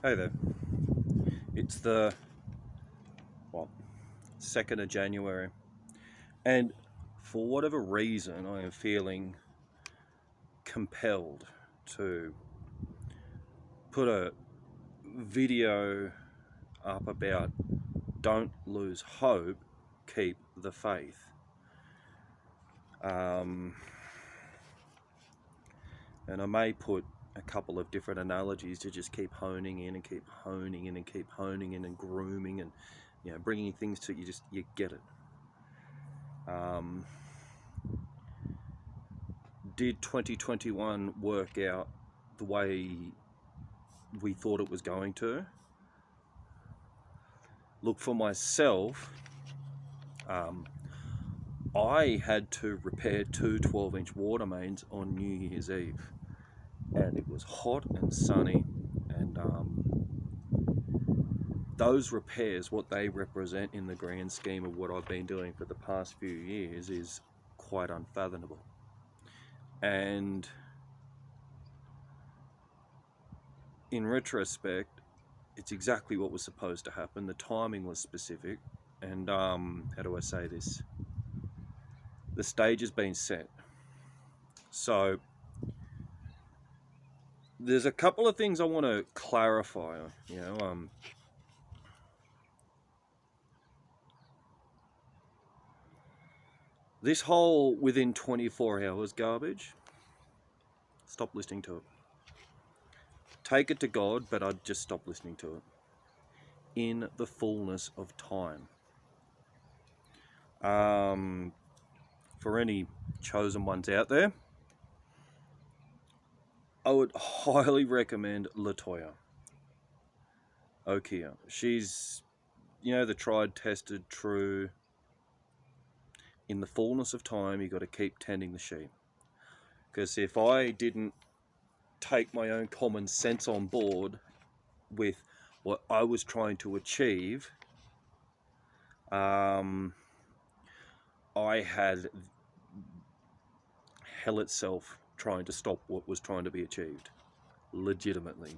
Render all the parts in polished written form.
Hey there. It's the 2nd of January, and for whatever reason, I am feeling compelled to put a video up about don't lose hope, keep the faith. And I may put a couple of different analogies to just keep honing in and keep honing in and keep honing in and grooming and bringing things to you get it. Did 2021 work out the way we thought it was going to? Look, for myself, I had to repair two 12-inch water mains on New Year's Eve, and it was hot and sunny, and those repairs, what they represent in the grand scheme of what I've been doing for the past few years, is quite unfathomable. And in retrospect, it's exactly what was supposed to happen. The timing was specific, and how do I say this? The stage has been set. So there's a couple of things I want to clarify. This whole within 24 hours garbage, stop listening to it. Take it to God, but I'd just stop listening to it. In the fullness of time. For any chosen ones out there, I would highly recommend Latoya Okia. She's, the tried, tested, true. In the fullness of time, you got to keep tending the sheep. Because if I didn't take my own common sense on board with what I was trying to achieve, I had hell itself trying to stop what was trying to be achieved. Legitimately.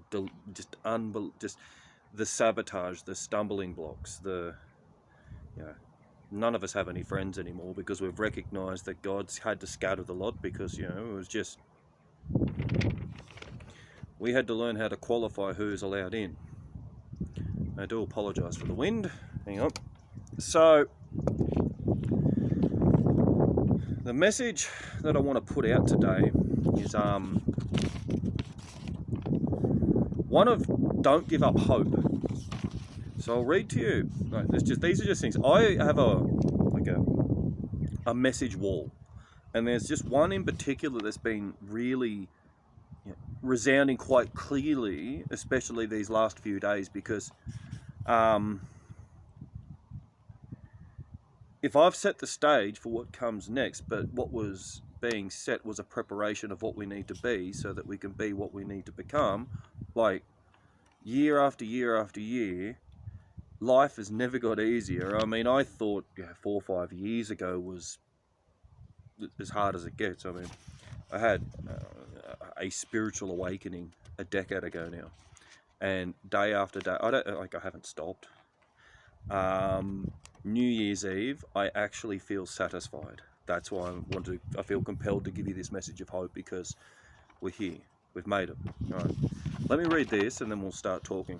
Just the sabotage, the stumbling blocks, none of us have any friends anymore because we've recognized that God's had to scatter the lot because, it was just, we had to learn how to qualify who's allowed in. I do apologize for the wind. Hang on. So, the message that I want to put out today is one of don't give up hope. So I'll read to you. These are just things. I have a message wall, and there's just one in particular that's been really resounding quite clearly, especially these last few days, because if I've set the stage for what comes next, but what was being set was a preparation of what we need to be so that we can be what we need to become, like year after year after year, life has never got easier. I mean, I thought 4 or 5 years ago was as hard as it gets. I mean, I had a spiritual awakening a decade ago now, and day after day, I haven't stopped. New Year's Eve, I actually feel satisfied. That's why I feel compelled to give you this message of hope, because we're here. We've made it. All right. Let me read this and then we'll start talking.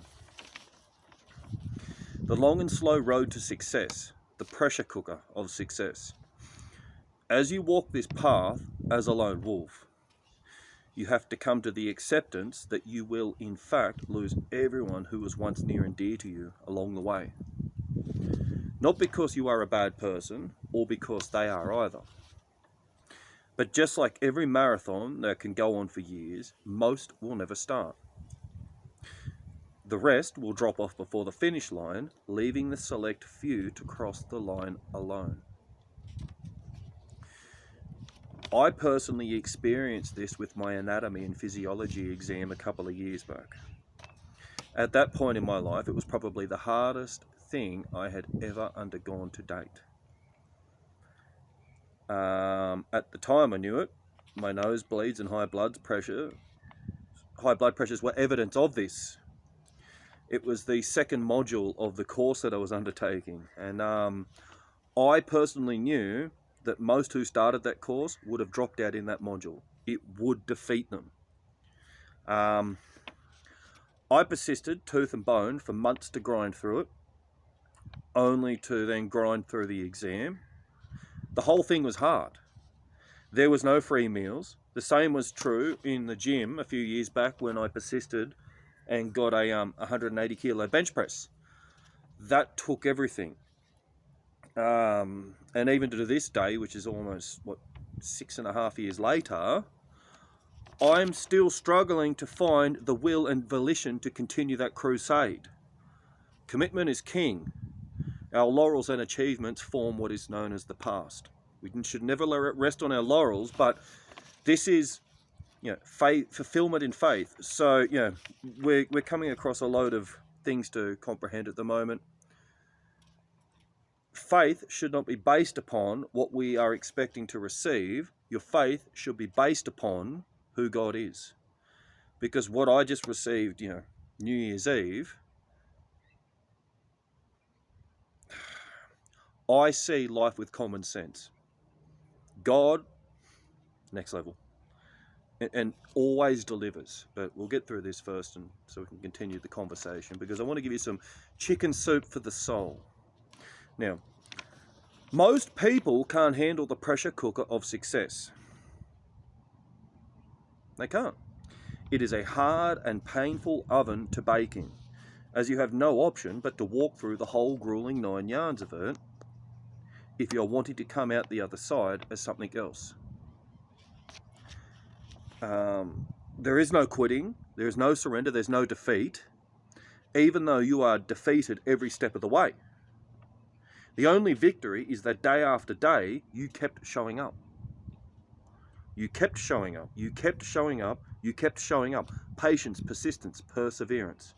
The long and slow road to success, the pressure cooker of success. As you walk this path as a lone wolf, you have to come to the acceptance that you will, in fact, lose everyone who was once near and dear to you along the way. Not because you are a bad person, or because they are either. But just like every marathon that can go on for years, most will never start. The rest will drop off before the finish line, leaving the select few to cross the line alone. I personally experienced this with my anatomy and physiology exam a couple of years back. At that point in my life, it was probably the hardest thing I had ever undergone to date. At the time I knew it, my nosebleeds and high blood pressures were evidence of this. It was the second module of the course that I was undertaking. And I personally knew that most who started that course would have dropped out in that module. It would defeat them. I persisted tooth and bone for months to grind through it, only to then grind through the exam. The whole thing was hard. There was no free meals. The same was true in the gym a few years back when I persisted and got a 180 kilo bench press. That took everything. And even to this day, which is almost, 6.5 years later, I'm still struggling to find the will and volition to continue that crusade. Commitment is king. Our laurels and achievements form what is known as the past. We should never rest on our laurels, but this is, faith, fulfillment in faith. So, we're coming across a load of things to comprehend at the moment. Faith should not be based upon what we are expecting to receive. Your faith should be based upon who God is. Because what I just received, New Year's Eve, I see life with common sense. God, next level, and always delivers. But we'll get through this first, and so we can continue the conversation, because I want to give you some chicken soup for the soul. Now, most people can't handle the pressure cooker of success. They can't. It is a hard and painful oven to bake in, as you have no option but to walk through the whole grueling 9 yards of it if you're wanting to come out the other side as something else. There is no quitting, there is no surrender, there's no defeat, even though you are defeated every step of the way. The only victory is that day after day, you kept showing up. You kept showing up, you kept showing up, you kept showing up. Patience, persistence, perseverance.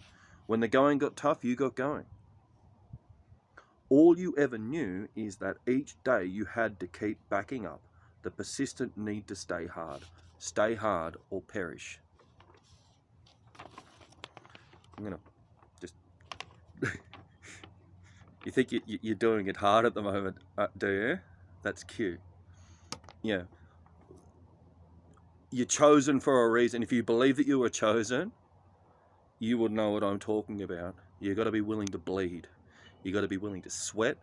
When the going got tough, you got going. All you ever knew is that each day you had to keep backing up. The persistent need to stay hard. Stay hard or perish. I'm going to just... You think you're doing it hard at the moment, do you? That's cute. Yeah. You're chosen for a reason. If you believe that you were chosen, you would know what I'm talking about. You've got to be willing to bleed. You've got to be willing to sweat.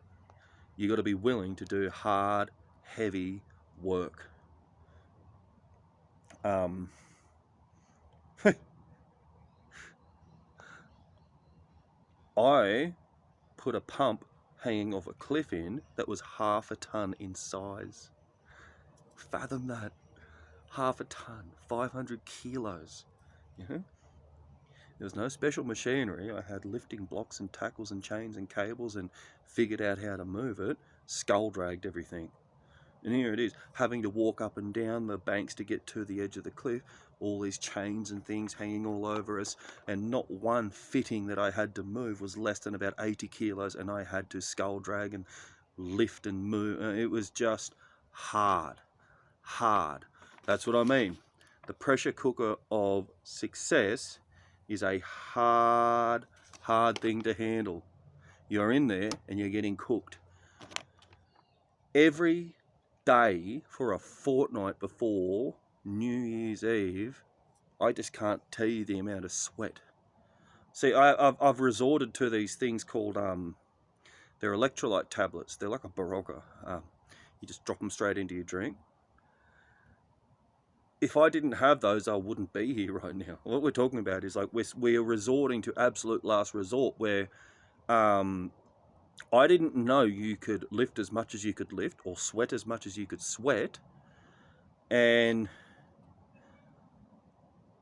You've got to be willing to do hard, heavy work. I put a pump hanging off a cliff in that was 1/2 ton in size. Fathom that. 1/2 ton, 500 kilos. There was no special machinery. I had lifting blocks and tackles and chains and cables and figured out how to move it. Skull dragged everything. And here it is, having to walk up and down the banks to get to the edge of the cliff, all these chains and things hanging all over us, and not one fitting that I had to move was less than about 80 kilos, and I had to skull drag and lift and move. It was just hard. That's what I mean. The pressure cooker of success is a hard thing to handle. You're in there and you're getting cooked. Every day for a fortnight before New Year's Eve, I just can't tell you the amount of sweat. See, I've resorted to these things called, they're electrolyte tablets. They're like a Barocca. You just drop them straight into your drink. If I didn't have those, I wouldn't be here right now. What we're talking about is like we're resorting to absolute last resort where I didn't know you could lift as much as you could lift or sweat as much as you could sweat. And,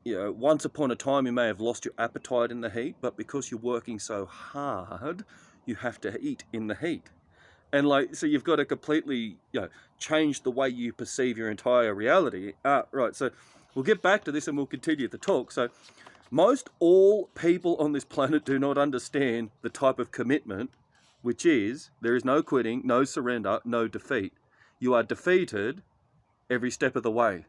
once upon a time you may have lost your appetite in the heat, but because you're working so hard, you have to eat in the heat. And so you've got to completely, change the way you perceive your entire reality. Right, so we'll get back to this and we'll continue the talk. So most all people on this planet do not understand the type of commitment, which is there is no quitting, no surrender, no defeat. You are defeated every step of the way.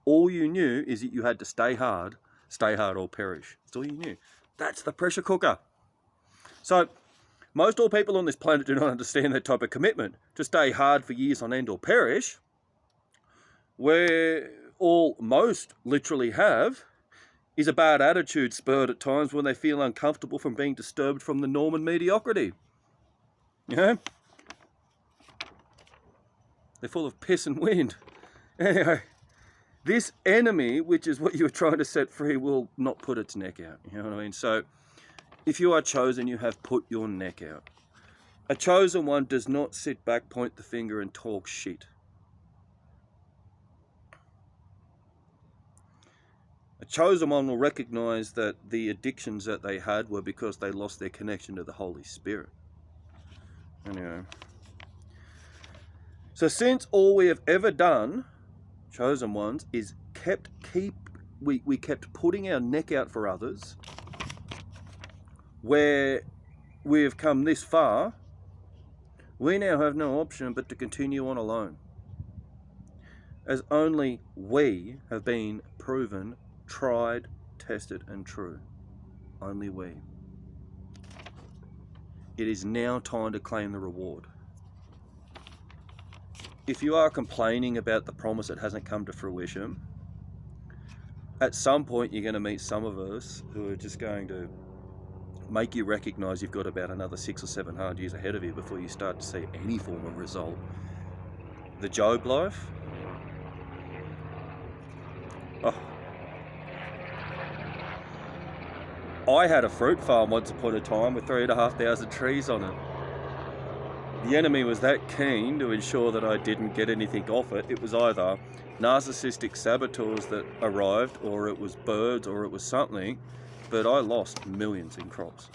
All you knew is that you had to stay hard or perish. That's all you knew. That's the pressure cooker. So most all people on this planet do not understand that type of commitment to stay hard for years on end or perish, where all most literally have is a bad attitude spurred at times when they feel uncomfortable from being disturbed from the norm and mediocrity. You know? They're full of piss and wind. Anyway, this enemy, which is what you were trying to set free, will not put its neck out. You know what I mean? So if you are chosen, you have put your neck out. A chosen one does not sit back, point the finger and talk shit. A chosen one will recognize that the addictions that they had were because they lost their connection to the Holy Spirit. Anyway. So since all we have ever done, chosen ones, is we kept putting our neck out for others, where we have come this far, we now have no option but to continue on alone. As only we have been proven, tried, tested and true. Only we. It is now time to claim the reward. If you are complaining about the promise that hasn't come to fruition, at some point you're going to meet some of us who are just going to make you recognize you've got about another 600 or 700 years ahead of you before you start to see any form of result. The Job life. Oh. I had a fruit farm once upon a time with 3,500 trees on it. The enemy was that keen to ensure that I didn't get anything off it. It was either narcissistic saboteurs that arrived, or it was birds, or it was something. But I lost millions in crops.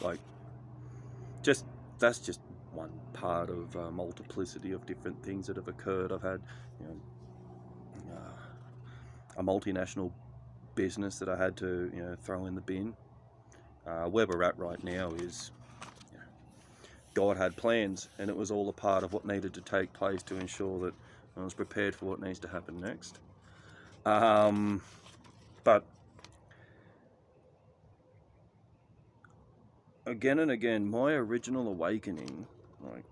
That's just one part of a multiplicity of different things that have occurred. I've had, a multinational business that I had to, throw in the bin. Where we're at right now is, God had plans, and it was all a part of what needed to take place to ensure that I was prepared for what needs to happen next. But again and again, my original awakening, like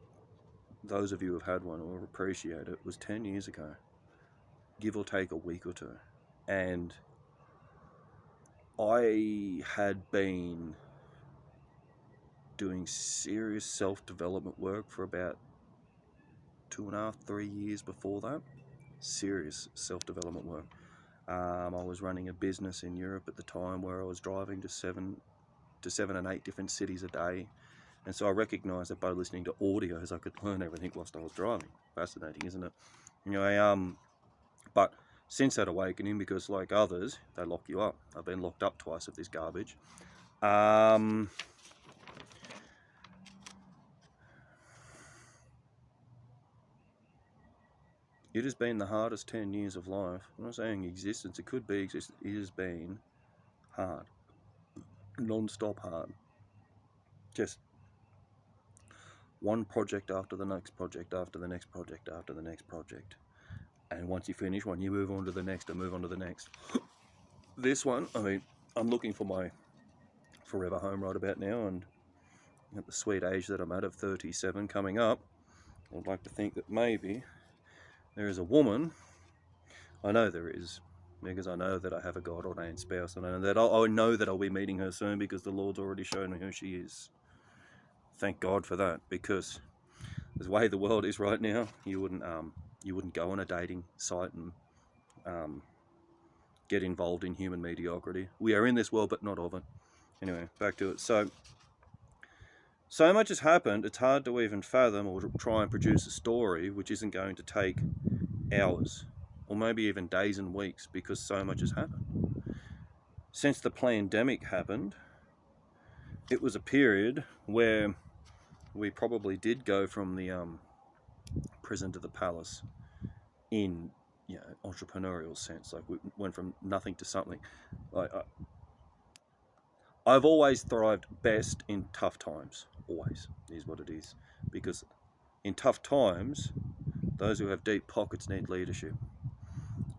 those of you who've had one will appreciate it, was 10 years ago, give or take a week or two. And I had been doing serious self-development work for about 2.5, 3 years before that. Serious self-development work. I was running a business in Europe at the time where I was driving to seven and 8 different cities a day. And so I recognised that by listening to audios, I could learn everything whilst I was driving. Fascinating, isn't it? But since that awakening, because like others, they lock you up. I've been locked up twice of this garbage. It has been the hardest 10 years of life. I'm not saying existence, it could be existence. It has been hard. Non-stop hard. Just one project after the next project, after the next project, after the next project. And once you finish one, you move on to the next and move on to the next. This one, I'm looking for my forever home right about now, and at the sweet age that I'm at of 37 coming up, I'd like to think that maybe there is a woman. I know there is, because I know that I have a God-ordained spouse, and I know that I'll be meeting her soon because the Lord's already shown me who she is. Thank God for that, because the way the world is right now, you wouldn't go on a dating site and get involved in human mediocrity. We are in this world, but not of it. Anyway, back to it. So much has happened, it's hard to even fathom or to try and produce a story which isn't going to take hours or maybe even days and weeks, because so much has happened. Since the pandemic happened, it was a period where we probably did go from the prison to the palace in entrepreneurial sense. Like, we went from nothing to something. I've always thrived best in tough times. Always is what it is. Because in tough times, those who have deep pockets need leadership.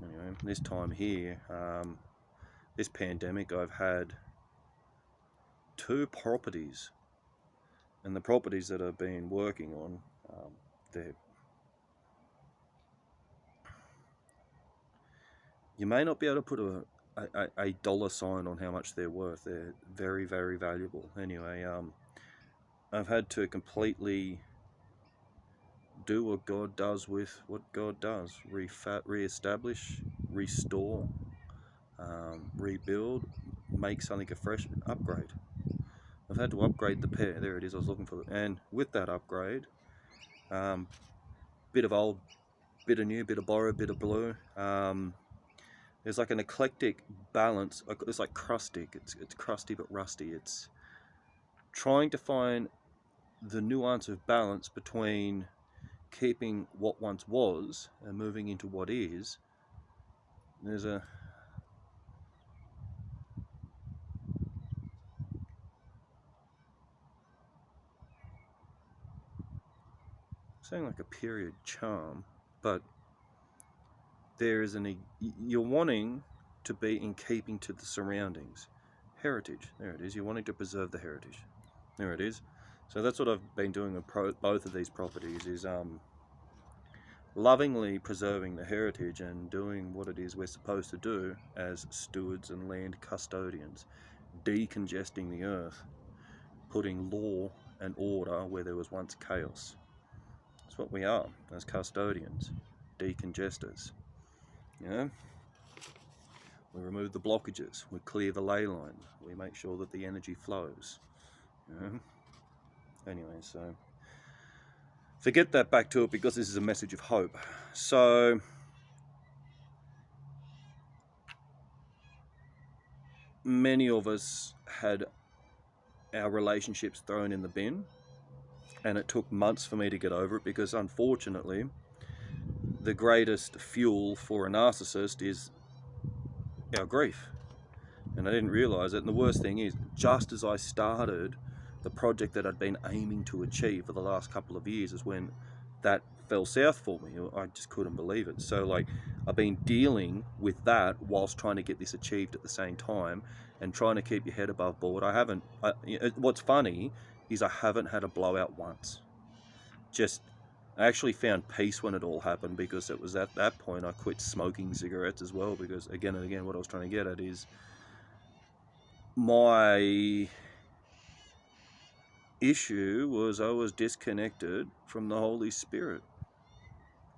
Anyway, this time here, this pandemic, I've had 2 properties And the properties that I've been working on, you may not be able to put a dollar sign on how much they're worth. They're very, very valuable. Anyway, I've had to completely do what God does with what God does. Re-establish, restore, rebuild, make something afresh, upgrade. I've had to upgrade the pair. There it is, I was looking for it. And with that upgrade, bit of old, bit of new, bit of borrowed, bit of blue. There's like an eclectic balance. It's like crustic. It's crusty but rusty. It's trying to find the nuance of balance between keeping what once was and moving into what is. There's a saying like a period charm, but there is you're wanting to be in keeping to the surroundings. Heritage, there it is. You're wanting to preserve the heritage. There it is. So that's what I've been doing with both of these properties, is lovingly preserving the heritage and doing what it is we're supposed to do as stewards and land custodians, decongesting the earth, putting law and order where there was once chaos. That's what we are as custodians, decongesters. You know? We remove the blockages, we clear the ley lines, we make sure that the energy flows. You know? Anyway, so forget that, back to it, because this is a message of hope. So many of us had our relationships thrown in the bin, and it took months for me to get over it, because unfortunately the greatest fuel for a narcissist is our grief. And I didn't realize it. And the worst thing is, just as I started the project that I'd been aiming to achieve for the last couple of years, is when that fell south for me. I just couldn't believe it. So like, I've been dealing with that whilst trying to get this achieved at the same time, and trying to keep your head above board. What's funny is I haven't had a blowout once. I actually found peace when it all happened, because it was at that point I quit smoking cigarettes as well, because again and again what I was trying to get at is my issue was I was disconnected from the Holy Spirit.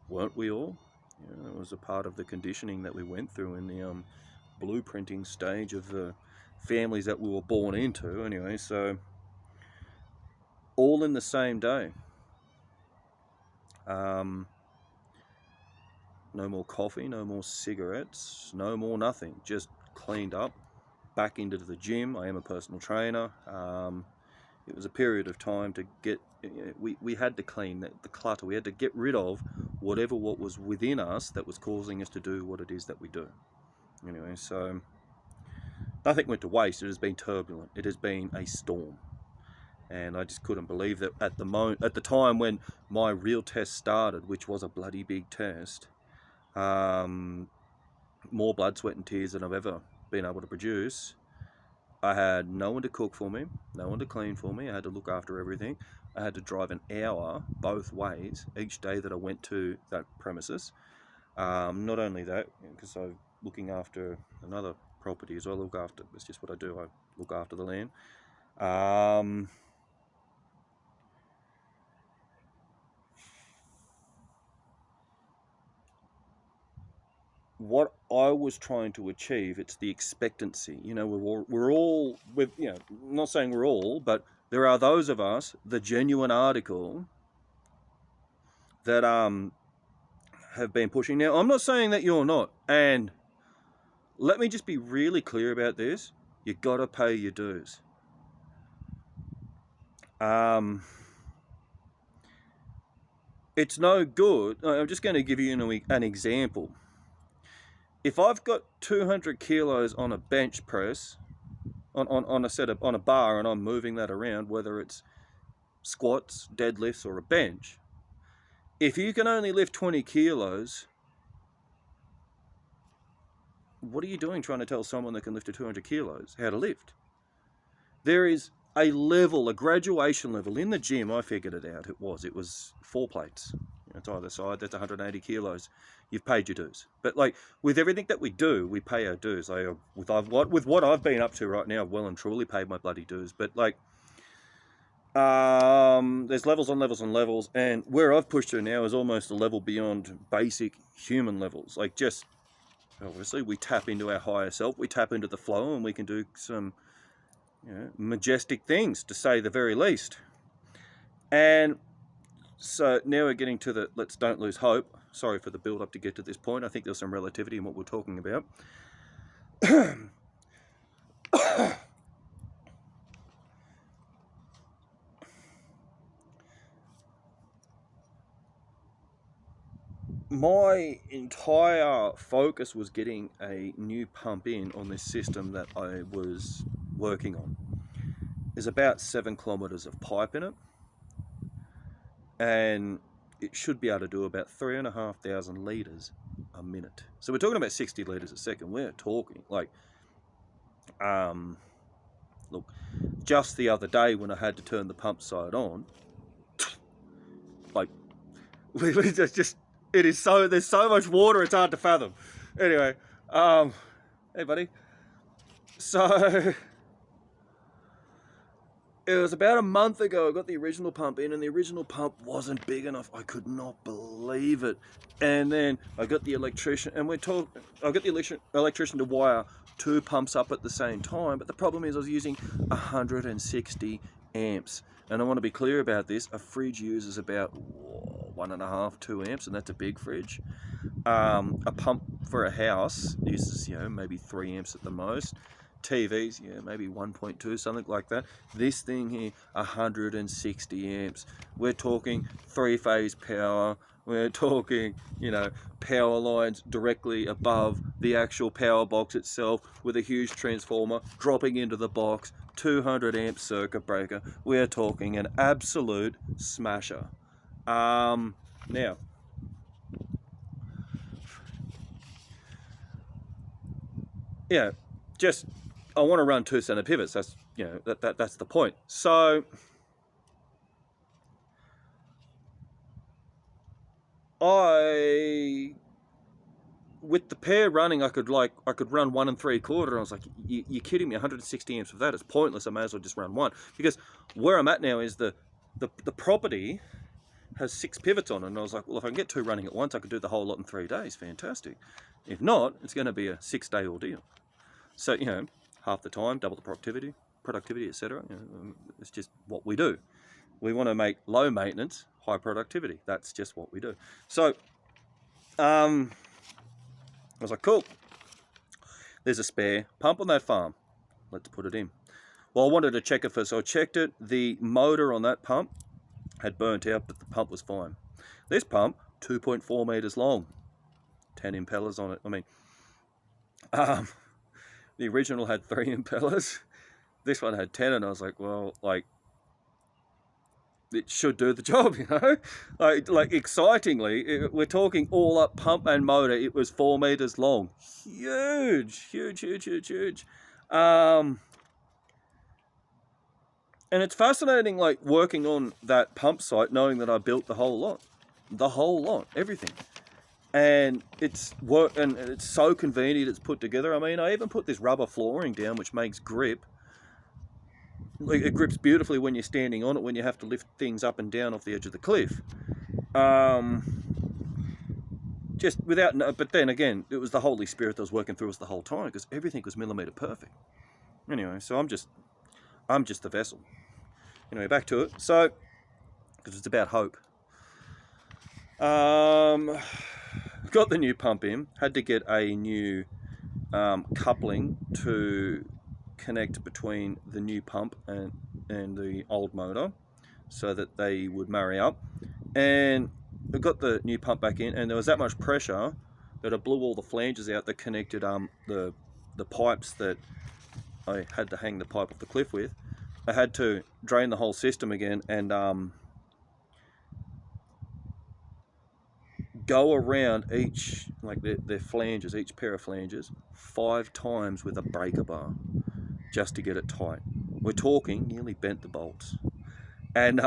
Weren't we all? You know, it was a part of the conditioning that we went through in the blueprinting stage of the families that we were born into. Anyway, so all in the same day. No more coffee, no more cigarettes, no more nothing. Just cleaned up, back into the gym. I am a personal trainer. It was a period of time to get, we had to clean the clutter. We had to get rid of what was within us that was causing us to do what it is that we do. Anyway, so nothing went to waste. It has been turbulent. It has been a storm. And I just couldn't believe that at the time when my real test started, which was a bloody big test, more blood, sweat and tears than I've ever been able to produce. I had no one to cook for me, no one to clean for me. I had to look after everything. I had to drive an hour both ways each day that I went to that premises. Not only that, because I'm looking after another property as well. It's just what I do. I look after the land. What I was trying to achieve, it's the expectancy. You know, I'm not saying we're all, but there are those of us, the genuine article, that have been pushing. Now, I'm not saying that you're not, and let me just be really clear about this. You got to pay your dues. It's no good. I'm just going to give you an example. If I've got 200 kilos on a bench press, on a bar, and I'm moving that around, whether it's squats, deadlifts, or a bench, if you can only lift 20 kilos, what are you doing trying to tell someone that can lift 200 kilos how to lift? There is a level, a graduation level. In the gym, I figured it out. It was 4 plates. It's either side. That's 180 kilos. You've paid your dues. But like with everything that we do, we pay our dues. With what I've been up to right now, I've well and truly paid my bloody dues. But like, there's levels on levels on levels, and where I've pushed to now is almost a level beyond basic human levels. Like, just obviously we tap into our higher self, we tap into the flow, and we can do some majestic things, to say the very least. And so now we're getting to the let's don't lose hope. Sorry for the build up to get to this point. I think there's some relativity in what we're talking about. My entire focus was getting a new pump in on this system that I was working on. There's about 7 kilometers of pipe in it, and it should be able to do about 3,500 litres a minute. So we're talking about 60 litres a second. We're talking like, look, just the other day when I had to turn the pump side on, like, there's so much water, it's hard to fathom. Anyway, hey buddy. So it was about a month ago I got the original pump in, and the original pump wasn't big enough. I could not believe it. And then I got the electrician, and I got the electrician to wire 2 pumps up at the same time. But the problem is I was using 160 amps. And I want to be clear about this. A fridge uses about 1.5, 2 amps, and that's a big fridge. A pump for a house uses, maybe 3 amps at the most. TVs, maybe 1.2, something like that. This thing here, 160 amps. We're talking 3-phase power. We're talking, power lines directly above the actual power box itself, with a huge transformer dropping into the box, 200 amp circuit breaker. We're talking an absolute smasher. Now, I want to run 2 center pivots. That's that's the point. So with the pair running, I could run 1 3/4. I was like, you're kidding me? 160 amps of that, it's pointless. I may as well just run 1, because where I'm at now is the property has 6 pivots on it, and I was like, well, if I can get 2 running at once, I could do the whole lot in 3 days. Fantastic. If not, it's going to be a 6-day ordeal. So half the time, double the productivity, etc. It's just what we do. We want to make low maintenance, high productivity. That's just what we do. So I was like, cool, there's a spare pump on that farm, let's put it in. Well, I wanted to check it first, so I checked it. The motor on that pump had burnt out, but the pump was fine. This pump, 2.4 meters long, 10 impellers on it. I mean, the original had 3 impellers. This one had 10, and I was like, well, it should do the job, Like excitingly, we're talking all up pump and motor. It was 4 meters long. Huge. And it's fascinating, like, working on that pump site, knowing that I built the whole lot, everything. And it's so convenient. It's put together. I mean, I even put this rubber flooring down, which makes grip. It grips beautifully when you're standing on it, when you have to lift things up and down off the edge of the cliff. But then again, it was the Holy Spirit that was working through us the whole time, because everything was millimeter perfect. Anyway, so I'm just the vessel. Anyway, back to it. So, because it's about hope. Got the new pump in. Had to get a new coupling to connect between the new pump and the old motor, so that they would marry up. And I got the new pump back in, and there was that much pressure that it blew all the flanges out that connected the pipes that I had to hang the pipe off the cliff with. I had to drain the whole system again and go around each, their flanges, each pair of flanges, 5 times with a breaker bar, just to get it tight. we're talking, nearly bent the bolts. And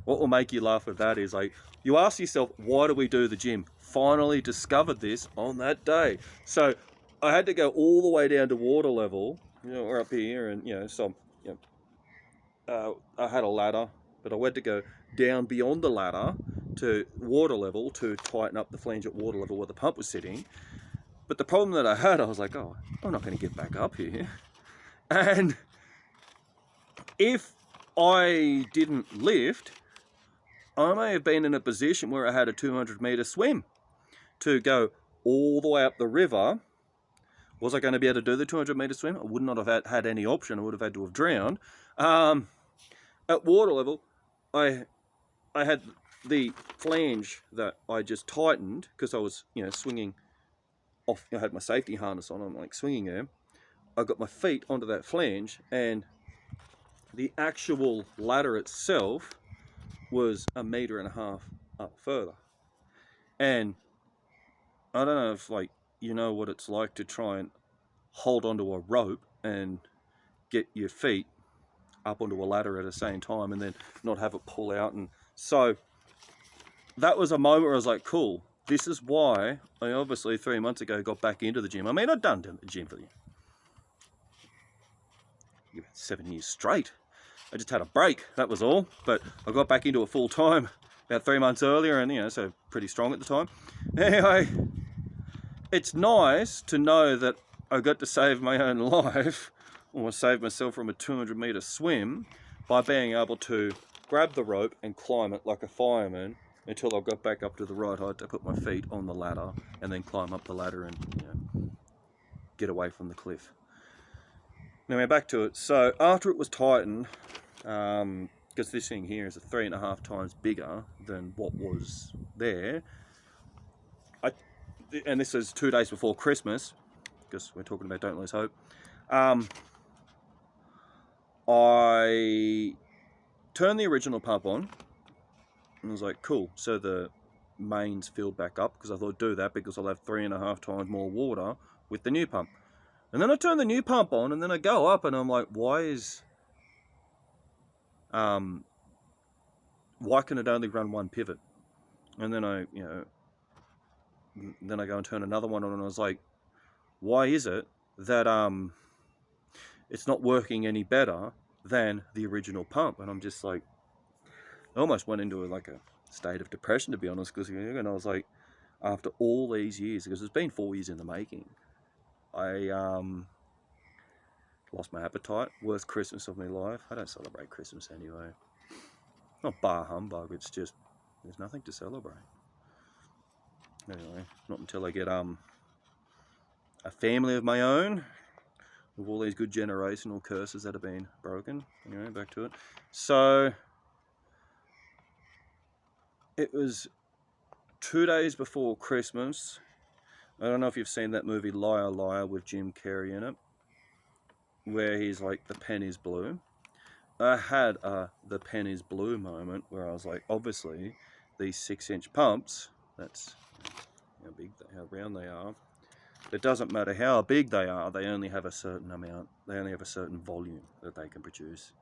what will make you laugh with that is, like, you ask yourself, why do we do the gym? Finally discovered this on that day. So I had to go all the way down to water level. We're up here, and so I had a ladder, but I had to go down beyond the ladder to water level to tighten up the flange at water level where the pump was sitting. But the problem that I had, I was like, oh, I'm not going to get back up here. And if I didn't lift, I may have been in a position where I had a 200-meter swim to go all the way up the river. Was I going to be able to do the 200-meter swim? I would not have had any option. I would have had to have drowned. At water level, I had the flange that I just tightened because I was, swinging off. I had my safety harness on. I'm like swinging there. I got my feet onto that flange, and the actual ladder itself was 1.5 meters up further. And I don't know if, like, what it's like to try and hold onto a rope and get your feet up onto a ladder at the same time and then not have it pull out. And so that was a moment where I was like, cool, this is why I obviously 3 months ago got back into the gym. I mean, I'd done the gym for 7 years straight. I just had a break, that was all. But I got back into it full time about 3 months earlier, and so pretty strong at the time. Anyway, it's nice to know that I got to save my own life, or save myself from a 200-meter swim, by being able to grab the rope and climb it like a fireman until I got back up to the right height to put my feet on the ladder and then climb up the ladder and get away from the cliff. Now, back to it. So after it was tightened, because this thing here is 3.5 times bigger than what was there, and this is 2 days before Christmas, because we're talking about Don't Lose Hope, I turned the original pump on, and I was like, cool, so the mains filled back up, because I thought, do that because I'll have 3.5 times more water with the new pump. And then I turn the new pump on, and then I go up, and I'm like, why can it only run one pivot? And then I go and turn another one on, and I was like, why is it that it's not working any better than the original pump? And I'm just like, I almost went into a state of depression, to be honest, because I was like, after all these years, because it's been 4 years in the making, I lost my appetite. Worst Christmas of my life. I don't celebrate Christmas anyway. Not bar humbug, it's just there's nothing to celebrate. Anyway, not until I get a family of my own with all these good generational curses that have been broken. Anyway, back to it. So it was 2 days before Christmas. I don't know if you've seen that movie Liar Liar with Jim Carrey in it, where he's like, the pen is blue. I had the pen is blue moment where I was like, obviously these 6-inch pumps, that's how big, how round they are. It doesn't matter how big they are, they only have a certain amount, they only have a certain volume that they can produce.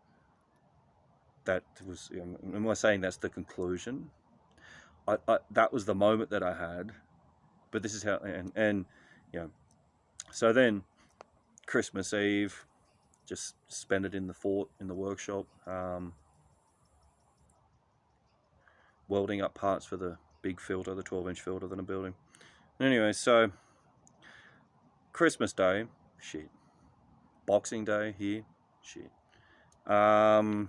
That was, am I saying that's the conclusion? That was the moment that I had, but this is how, and so then Christmas Eve, just spent it in the fort, in the workshop, welding up parts for the big filter, the 12-inch filter that I'm building. Anyway, so Christmas Day, shit. Boxing Day here, shit. I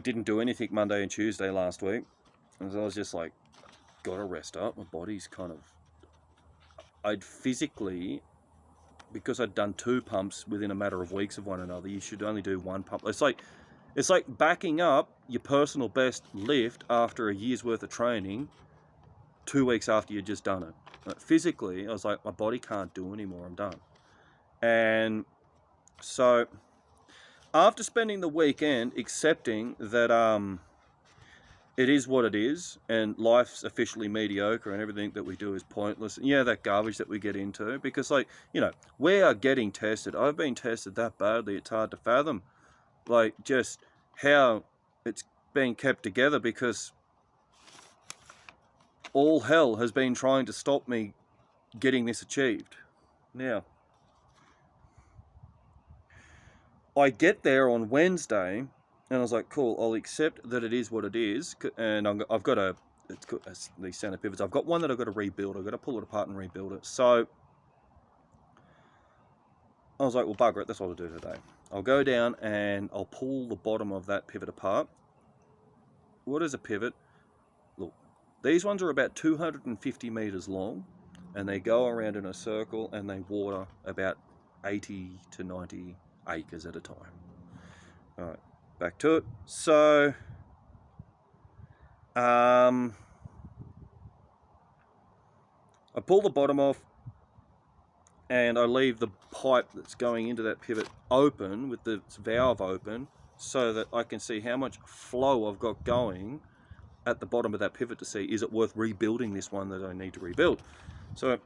didn't do anything Monday and Tuesday last week, and so I was just like, gotta rest up. My body's kind of, I'd physically, because I'd done 2 pumps within a matter of weeks of one another, you should only do 1 pump. It's like backing up your personal best lift after a year's worth of training 2 weeks after you'd just done it. Physically, I was like, my body can't do anymore, I'm done. And so after spending the weekend accepting that it is what it is, and life's officially mediocre, and everything that we do is pointless. And yeah, that garbage that we get into, because, like, you know, we are getting tested. I've been tested that badly, it's hard to fathom, like, just how it's being kept together, because all hell has been trying to stop me getting this achieved. Now, I get there on Wednesday, and I was like, cool, I'll accept that it is what it is. And I've got these center pivots. I've got one that I've got to rebuild. I've got to pull it apart and rebuild it. So I was like, well, bugger it, that's what I'll do today. I'll go down and I'll pull the bottom of that pivot apart. What is a pivot? Look, these ones are about 250 meters long, and they go around in a circle, and they water about 80 to 90 acres at a time. All right. Back to it. So, I pull the bottom off, and I leave the pipe that's going into that pivot open, with the valve open, so that I can see how much flow I've got going at the bottom of that pivot to see, is it worth rebuilding this one that I need to rebuild. So,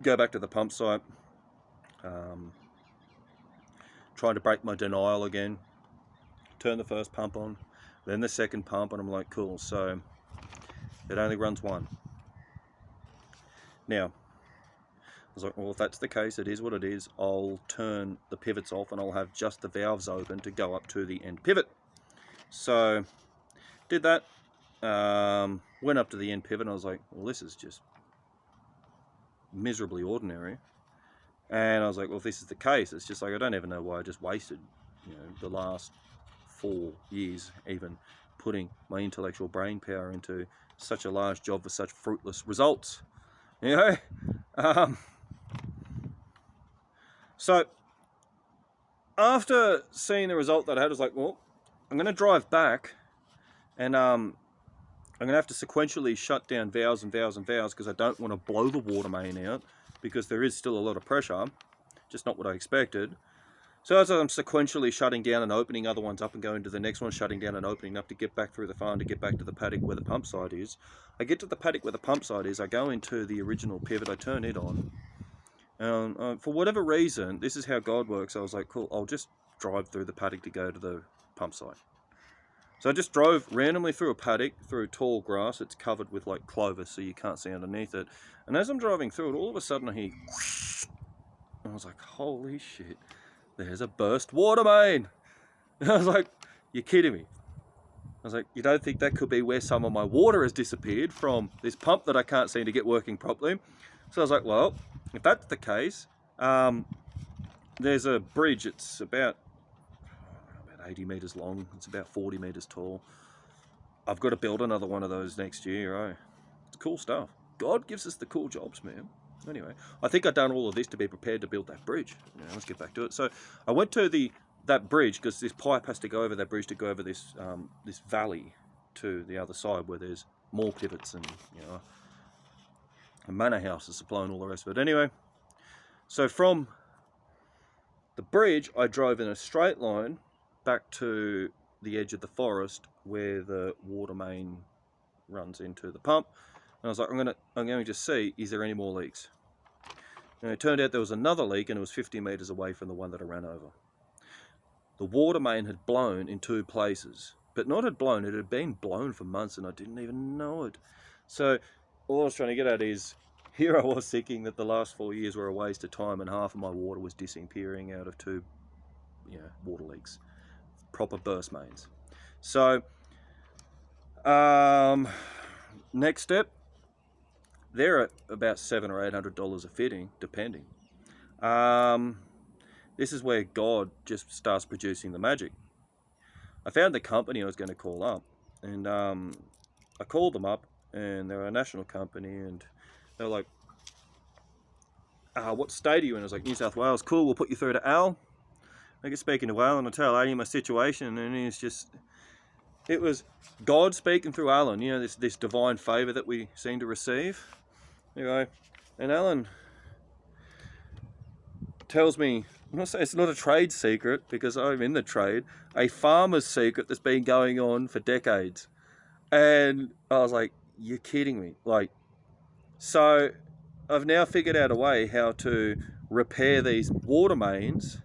go back to the pump site, trying to break my denial again. Turn the first pump on, then the second pump, and I'm like, cool, so it only runs one. Now, I was like, well, if that's the case, it is what it is. I'll turn the pivots off, and I'll have just the valves open to go up to the end pivot. So, did that, went up to the end pivot, and I was like, well, this is just miserably ordinary. And I was like, well, if this is the case, it's just like, I don't even know why I just wasted, you know, the last 4 years even putting my intellectual brain power into such a large job for such fruitless results, you know. So after seeing the result that I had, I was like, well, I'm going to drive back, and I'm going to have to sequentially shut down valves and valves and valves, because I don't want to blow the water main out, because there is still a lot of pressure, just not what I expected. So as I'm sequentially shutting down and opening other ones up and going to the next one, shutting down and opening up to get back through the farm, to get back to the paddock where the pump site is. I get to the paddock where the pump site is, I go into the original pivot, I turn it on. For whatever reason, this is how God works, I was like, cool, I'll just drive through the paddock to go to the pump site. So I just drove randomly through a paddock, through tall grass. It's covered with like clover, so you can't see underneath it. And as I'm driving through it, all of a sudden I hear, and I was like, holy shit. There's a burst water main. And I was like, you're kidding me. I was like, you don't think that could be where some of my water has disappeared from this pump that I can't seem to get working properly? So I was like, well, if that's the case, there's a bridge. It's about 80 meters long. It's about 40 meters tall. I've got to build another one of those next year. Right? It's cool stuff. God gives us the cool jobs, man. Anyway, I think I've done all of this to be prepared to build that bridge. Let's get back to it. So I went to that bridge, because this pipe has to go over that bridge to go over this this valley to the other side, where there's more pivots and, you know, a manor house, a supply, and all the rest of it. Anyway, so from the bridge, I drove in a straight line back to the edge of the forest where the water main runs into the pump. And I was like, I'm going to see, is there any more leaks? And it turned out there was another leak, and it was 50 meters away from the one that I ran over. The water main had blown in 2 places, but not had blown, it had been blown for months, and I didn't even know it. So all I was trying to get at is, here I was thinking that the last 4 years were a waste of time, and half of my water was disappearing out of 2, water leaks, proper burst mains. So next step, they're at about $700 or $800 a fitting, depending. This is where God just starts producing the magic. I found the company I was going to call up, and I called them up, and they're a national company, and they're like, what state are you in? I was like, New South Wales. Cool, we'll put you through to Al. I get speaking to Al, and I tell Al my situation, and he's just, it was God speaking through Alan, this divine favour that we seem to receive. Anyway, and Alan tells me, I'm not saying it's not a trade secret, because I'm in the trade, a farmer's secret that's been going on for decades. And I was like, you're kidding me. Like, so I've now figured out a way how to repair these water mains.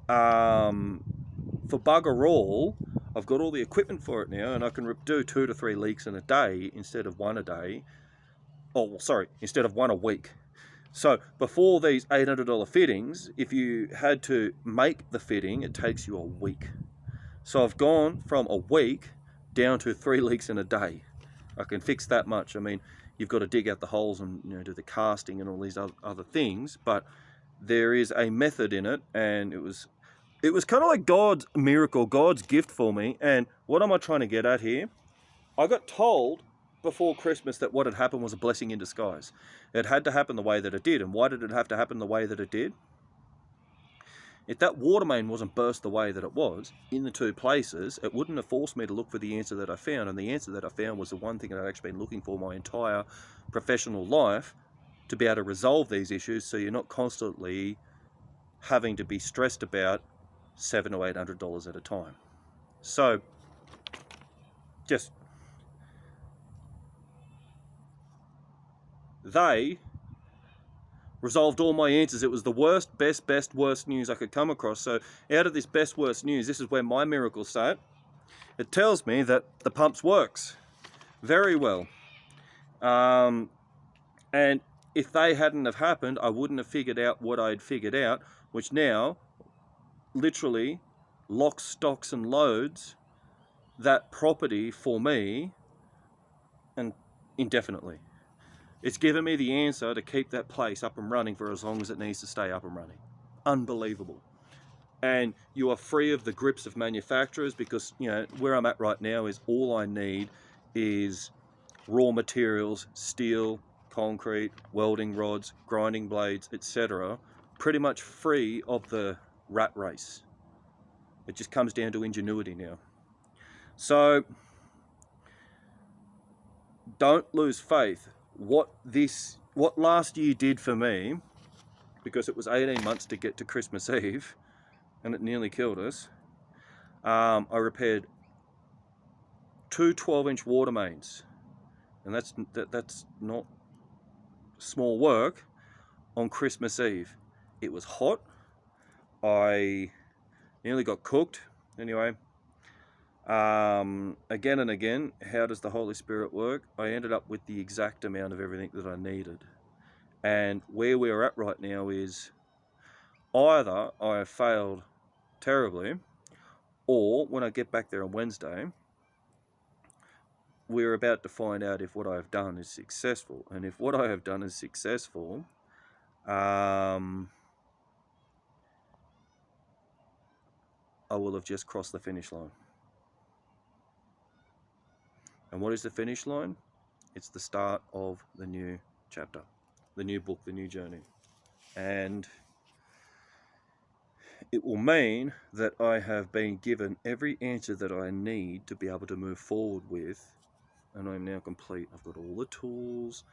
For bugger all, I've got all the equipment for it now, and I can do 2 to 3 leaks in a day instead of one a day. Oh, sorry, instead of one a week. So before these $800 fittings, if you had to make the fitting, it takes you a week. So I've gone from a week down to 3 leaks in a day. I can fix that much. I mean, you've got to dig out the holes and do the casting and all these other things, but there is a method in it, and it was kind of like God's miracle, God's gift for me. And what am I trying to get at here? I got told before Christmas that what had happened was a blessing in disguise. It had to happen the way that it did. And why did it have to happen the way that it did? If that water main wasn't burst the way that it was in the 2 places, it wouldn't have forced me to look for the answer that I found. And the answer that I found was the one thing that I'd actually been looking for my entire professional life, to be able to resolve these issues, so you're not constantly having to be stressed about $700 or $800 at a time. So just, they resolved all my answers. It was the worst, best, worst news I could come across. So out of this best, worst news, this is where my miracle sat. It tells me that the pumps works very well. And if they hadn't have happened, I wouldn't have figured out what I'd figured out, which now literally locks, stocks and loads that property for me and indefinitely. It's given me the answer to keep that place up and running for as long as it needs to stay up and running. Unbelievable. And you are free of the grips of manufacturers, because where I'm at right now is all I need is raw materials, steel, concrete, welding rods, grinding blades, etc. Pretty much free of the rat race. It just comes down to ingenuity now. So don't lose faith. What last year did for me, because it was 18 months to get to Christmas Eve and it nearly killed us, I repaired 2 12-inch water mains, and that's not small work, on Christmas Eve. It was hot. I nearly got cooked. Anyway, again and again, how does the Holy Spirit work? I ended up with the exact amount of everything that I needed. And where we're at right now is either I have failed terribly, or when I get back there on Wednesday, we're about to find out if what I have done is successful. And if what I have done is successful, I will have just crossed the finish line. And what is the finish line? It's the start of the new chapter, the new book, the new journey. And it will mean that I have been given every answer that I need to be able to move forward with, and I'm now complete. I've got all the tools,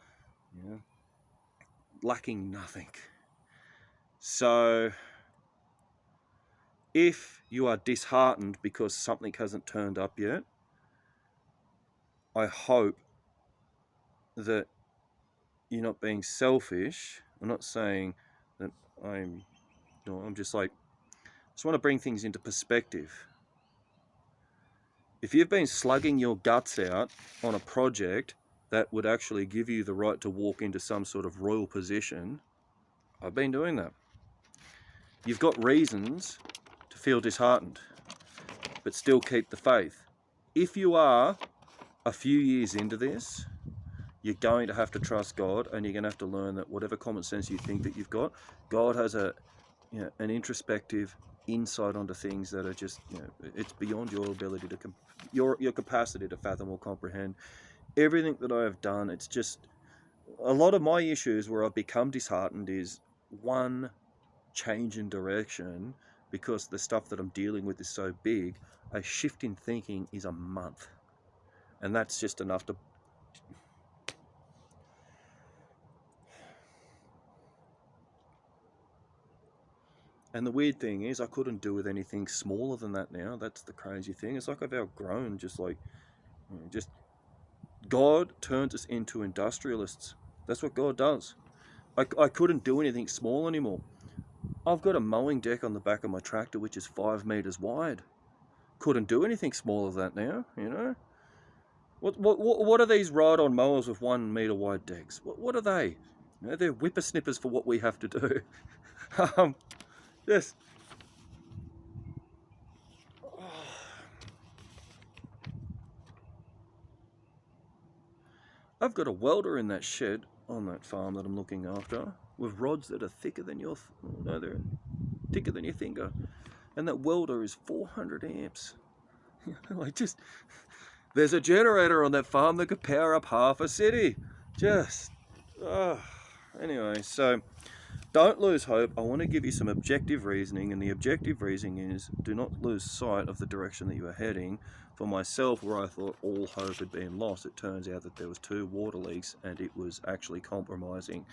lacking nothing. So if you are disheartened because something hasn't turned up yet, I hope that you're not being selfish. I'm not saying that I'm just like, I just want to bring things into perspective. If you've been slugging your guts out on a project that would actually give you the right to walk into some sort of royal position, I've been doing that. You've got reasons to feel disheartened, but still keep the faith. If you are a few years into this, you're going to have to trust God, and you're going to have to learn that whatever common sense you think that you've got, God has an introspective insight onto things that are just, it's beyond your ability to, your capacity to fathom or comprehend. Everything that I have done, it's just, a lot of my issues where I've become disheartened is one change in direction, because the stuff that I'm dealing with is so big. A shift in thinking is a month, and that's just enough to. And the weird thing is, I couldn't do with anything smaller than that now. That's the crazy thing. It's like I've outgrown just like Just God turns us into industrialists. That's what God does. I couldn't do anything small anymore. I've got a mowing deck on the back of my tractor which is 5 meters wide. Couldn't do anything smaller than that now, you know. What are these ride-on mowers with 1 meter wide decks? What are they? You know, they're whippersnippers for what we have to do. Yes. I've got a welder in that shed on that farm that I'm looking after with rods that are thicker than your, no, they're thicker than your finger, and that welder is 400 amps. There's a generator on that farm that could power up half a city. Anyway, so don't lose hope. I want to give you some objective reasoning, and the objective reasoning is do not lose sight of the direction that you are heading. For myself, where I thought all hope had been lost, it turns out that there was 2 water leaks, and it was actually compromising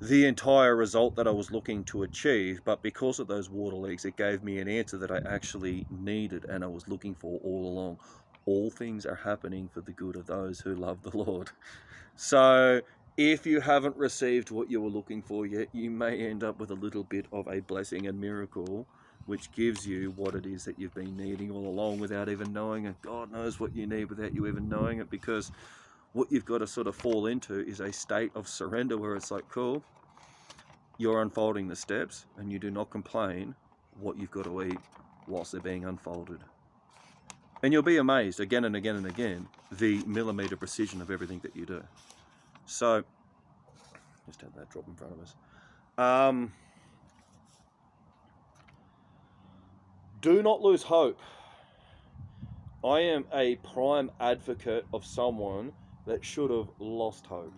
the entire result that I was looking to achieve. But because of those water leaks, it gave me an answer that I actually needed and I was looking for all along. All things are happening for the good of those who love the Lord. So if you haven't received what you were looking for yet, you may end up with a little bit of a blessing and miracle, which gives you what it is that you've been needing all along without even knowing it. God knows what you need without you even knowing it, because what you've got to sort of fall into is a state of surrender where it's like, cool, you're unfolding the steps and you do not complain what you've got to eat whilst they're being unfolded. And you'll be amazed again and again and again, the millimeter precision of everything that you do. So, just have that drop in front of us. Do not lose hope. I am a prime advocate of someone that should have lost hope.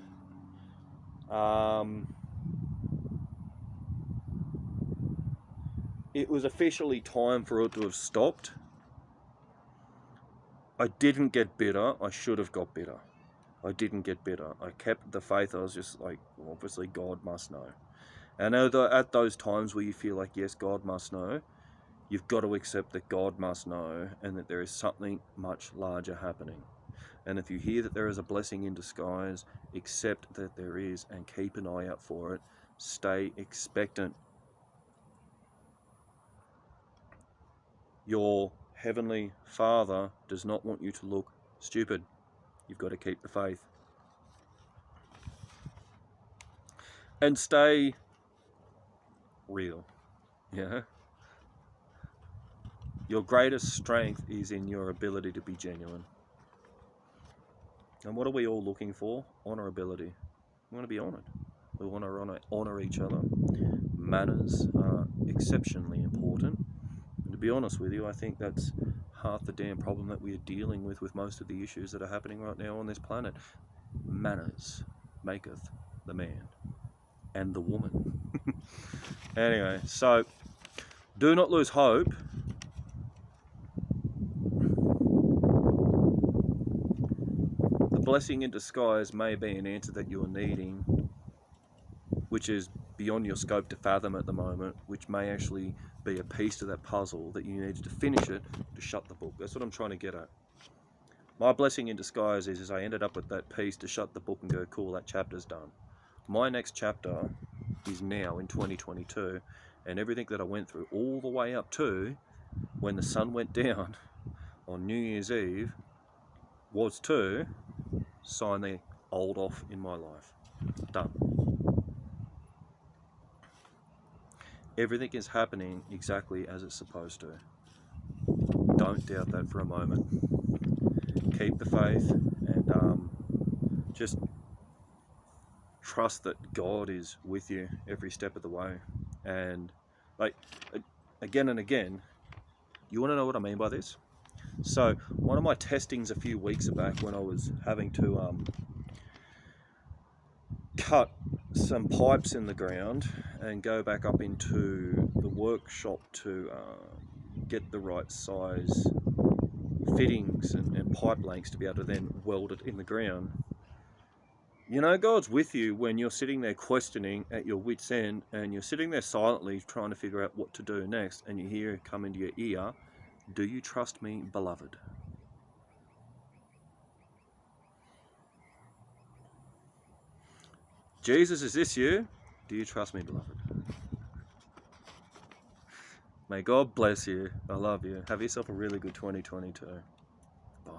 It was officially time for it to have stopped. I didn't get bitter. I should have got bitter. I didn't get bitter. I kept the faith. I was just like, well, obviously God must know. And at those times where you feel like, yes, God must know, you've got to accept that God must know and that there is something much larger happening. And if you hear that there is a blessing in disguise, accept that there is and keep an eye out for it. Stay expectant. Your Heavenly Father does not want you to look stupid. You've got to keep the faith. And stay real. Yeah. Your greatest strength is in your ability to be genuine. And what are we all looking for? Honorability. We want to be honored. We want to honor each other. Manners are exceptionally important. And to be honest with you, I think that's half the damn problem that we are dealing with most of the issues that are happening right now on this planet. Manners maketh the man and the woman. Anyway, so do not lose hope. The blessing in disguise may be an answer that you are needing, which is beyond your scope to fathom at the moment, which may actually be a piece to that puzzle that you needed to finish it to shut the book. That's what I'm trying to get at. My blessing in disguise is I ended up with that piece to shut the book and go, cool, that chapter's done. My next chapter is now in 2022, and everything that I went through all the way up to when the sun went down on New Year's Eve was to sign the old off in my life. Done. Everything is happening exactly as it's supposed to. Don't doubt that for a moment. Keep the faith and just trust that God is with you every step of the way. And like again and again, you want to know what I mean by this? So one of my testings a few weeks back when I was having to cut some pipes in the ground and go back up into the workshop to get the right size fittings and pipe lengths to be able to then weld it in the ground. You know, God's with you when you're sitting there questioning at your wit's end and you're sitting there silently trying to figure out what to do next, and you hear it come into your ear, do you trust me, beloved? Jesus, is this you? Do you trust me, beloved? May God bless you. I love you. Have yourself a really good 2022. Bye.